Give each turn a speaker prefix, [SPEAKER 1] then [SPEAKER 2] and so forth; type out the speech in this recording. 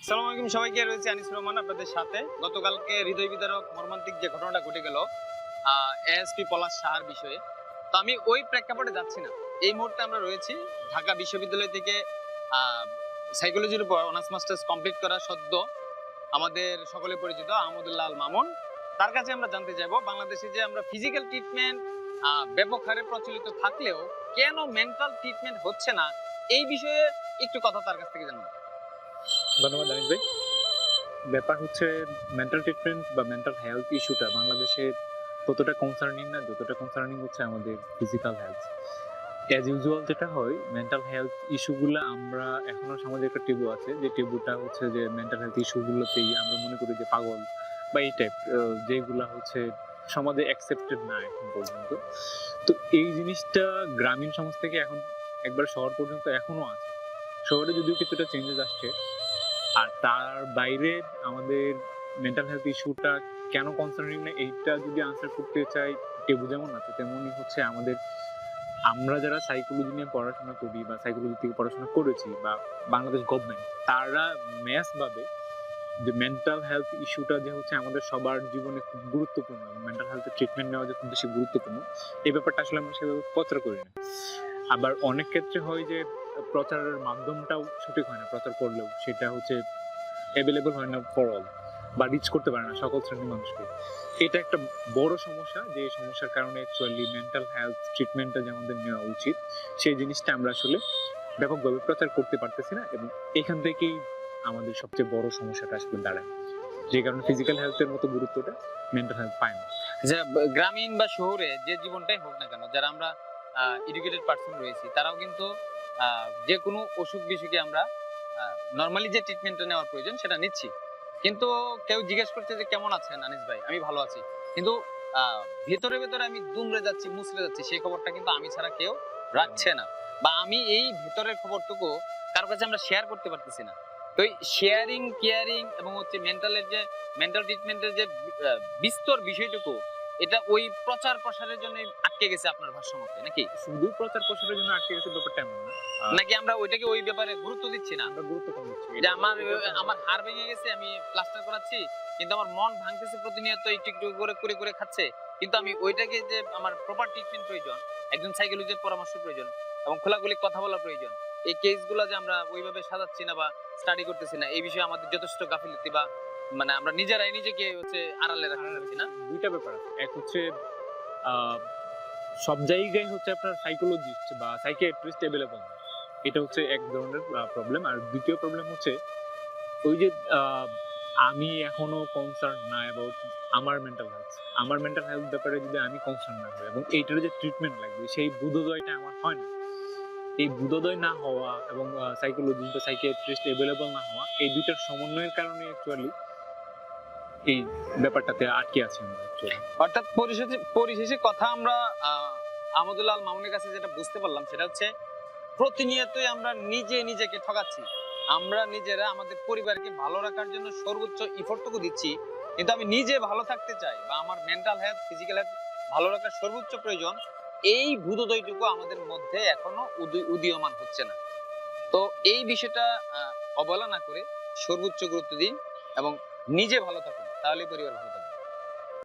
[SPEAKER 1] আসসালামু আলাইকুম সবাইকে, রয়েছে আনিস রহমান আপনাদের সাথে। গতকালকে হৃদয় বিদারক মর্মান্তিক যে ঘটনাটা ঘটে গেল এএসপি পলাশ সাহার বিষয়ে, তো আমি ওই প্রেক্ষাপটে যাচ্ছি না। এই মুহূর্তে আমরা রয়েছি ঢাকা বিশ্ববিদ্যালয় থেকে সাইকোলজির উপর অনার্স মাস্টার্স কমপ্লিট করা সদ্য আমাদের সকলে পরিচিত আহমদুল্লাহ আল মামুন। তার কাছে আমরা জানতে চাইবো বাংলাদেশে যে আমরা ফিজিক্যাল ট্রিটমেন্ট ব্যাপক হারে প্রচলিত থাকলেও কেন মেন্টাল ট্রিটমেন্ট হচ্ছে না, এই বিষয়ে একটু কথা তার কাছ থেকে জানবো।
[SPEAKER 2] ধন্যবাদ আনিস ভাই। ব্যাপার হচ্ছে মেন্টাল ট্রিটমেন্ট বা মেন্টাল হেলথ ইস্যুটা বাংলাদেশে ততটা কনসার্নিং না যতটা কনসার্নিং হচ্ছে আমাদের ফিজিক্যাল হেলথ। অ্যাজ ইউজুয়াল যেটা হয়, মেন্টাল হেলথ ইস্যুগুলো আমরা এখনো সমাজে একটা টেবু আছে, যে টেবুটা হচ্ছে যে মেন্টাল হেলথ ইস্যুগুলোতেই আমরা মনে করি যে পাগল বা এই টাইপ, যেগুলা হচ্ছে সমাজে অ্যাকসেপ্টেড না এখন পর্যন্ত। তো এই জিনিসটা গ্রামীণ সমাজ থেকে এখন একবার শহর পর্যন্ত এখনো আছে। শহরে যদিও কিছুটা চেঞ্জেস আসছে, আর তার বাইরে আমাদের মেন্টাল হেলথ ইস্যুটা কেন কনসার্নিং না, এইটা যদি আনসার করতে চাই, টেবু যেমন আছে তেমনই হচ্ছে আমাদের, আমরা যারা সাইকোলজি নিয়ে পড়াশোনা করি বা সাইকোলজি থেকে পড়াশোনা করেছি বা বাংলাদেশ গভর্নমেন্ট, তারা ম্যাস ভাবে যে মেন্টাল হেলথ ইস্যুটা যে হচ্ছে আমাদের সবার জীবনে খুব গুরুত্বপূর্ণ এবং মেন্টাল হেলথের ট্রিটমেন্ট নেওয়া যে খুব বেশি গুরুত্বপূর্ণ, এই ব্যাপারটা আসলে আমরা সেভাবে প্রচার করি না। আবার অনেক ক্ষেত্রে হয় যে প্রচারের মাধ্যমটাও সঠিক হয় না, প্রচার করলেও সেটা হচ্ছে অ্যাভেলেবল হয় না ফর অল, বা রিচ করতে পারে না সকল শ্রেণীর মানুষকে। এটা একটা বড় সমস্যা, যে সমস্যার কারণে অ্যাকচুয়ালি মেন্টাল হেলথ ট্রিটমেন্টটা যে আমাদের নেওয়া উচিত, সেই জিনিসটা আমরা আসলে ব্যাপকভাবে প্রচার করতে পারতেছি না, এবং এখান থেকেই আমাদের সবচেয়ে বড় সমস্যাটা আসলে দাঁড়ায়, যে কারণে ফিজিক্যাল হেলথের মতো গুরুত্বটা মেন্টাল হেলথ পায় না।
[SPEAKER 1] যে গ্রামীণ বা শহরে যে জীবনটাই হোক না কেন, যারা আমরা এডুকেটেড পার্সন রয়েছি, তারাও কিন্তু যে কোনো অসুখ বিসুখে আমরা নর্মালি যে ট্রিটমেন্টটা নেওয়ার প্রয়োজন সেটা নিচ্ছি। কিন্তু কেউ জিজ্ঞেস করছে যে কেমন আছেন আনিস ভাই, আমি ভালো আছি, কিন্তু ভেতরে ভেতরে আমি দুমড়ে যাচ্ছি, মুচড়ে যাচ্ছি, সেই খবরটা কিন্তু আমি ছাড়া কেউ রাখছে না, বা আমি এই ভেতরের খবরটুকু কারো কাছে আমরা শেয়ার করতে পারতেছি না। তো এই শেয়ারিং, কেয়ারিং এবং হচ্ছে মেন্টালের যে মেন্টাল ট্রিটমেন্টের যে বিস্তর বিষয়টুকু, এটা ওই প্রচার প্রসারের জন্য আটকে গেছে আপনার ভাষ্য মতে, নাকি?
[SPEAKER 2] শুধু প্রচার প্রসারের জন্য আটকে গেছে ব্যাপারটা এমন না,
[SPEAKER 1] নাকি আমরা ওইটাকে ওই ব্যাপারে গুরুত্ব দিচ্ছি না?
[SPEAKER 2] আমরা গুরুত্ব কম দিচ্ছি।
[SPEAKER 1] যে আমার হাড় ভেঙে গেছে, আমি প্লাস্টার করাচ্ছি, কিন্তু আমার মন ভাঙতেছে প্রতিনিয়ত, একটু একটু করে করে করে খাচ্ছে, কিন্তু আমি ওইটাকে যে আমার প্রপার ট্রিটমেন্ট প্রয়োজন, একজন সাইকোলজিস্টের পরামর্শ প্রয়োজন এবং খোলাখুলি কথা বলা প্রয়োজন, এই কেসগুলো যে আমরা ওইভাবে সাজাচ্ছি না বা স্টাডি করতেছি না, এই বিষয়ে আমাদের যথেষ্ট গাফিলতি, বা মানে আমরা নিজেরাই নিজেকে হচ্ছে আড়ালে রাখতে পারছি না।
[SPEAKER 2] দুইটা ব্যাপার আছে, এক হচ্ছে আহ, সব জায়গায় হচ্ছে আপনার সাইকোলজিস্ট বা সাইকিয়াট্রিস্ট অ্যাভেলেবল না, এটা হচ্ছে এক ধরনের প্রবলেম। আর দ্বিতীয় প্রবলেম হচ্ছে ওই যে আমি এখনো কনসার্ন না অ্যাবাউট আমার মেন্টাল হেলথ ব্যাপারে, যদি আমি কনসার্ন না হই এবং এইটার যে ট্রিটমেন্ট লাগবে সেই বোধোদয়টা আমার হয় না, এই বোধোদয় না হওয়া এবং সাইকোলজিস্ট বা সাইকিয়াট্রিস্ট অ্যাভেলেবল না হওয়া, এই দুইটার সমন্বয়ের কারণে অ্যাকচুয়ালি এই ব্যাপারটাতে আটকে আছি আমরা অ্যাকচুয়ালি।
[SPEAKER 1] অর্থাৎ পরিশেষে পরিশেষে কথা আমরা আহমদুল্লাহ আল মামুনের কাছে যেটা বুঝতে পারলাম, সেটা হচ্ছে প্রতিনিয়তই আমরা নিজেকে ঠকাচ্ছি। আমরা নিজেরা আমাদের পরিবারকে ভালো রাখার জন্য সর্বোচ্চ ইফোর্টটুকু দিচ্ছি, কিন্তু আমি নিজে ভালো থাকতে চাই বা আমার মেন্টাল হেলথ, ফিজিক্যাল হেলথ ভালো রাখার সর্বোচ্চ প্রয়োজন, এই বোধোদয়টুকু আমাদের মধ্যে এখনো উদীয়মান হচ্ছে না। তো এই বিষয়টা অবহেলা না করে সর্বোচ্চ গুরুত্ব দিন এবং নিজে ভালো থাকুন, তাহলেই পরিবার ভালো থাকবে।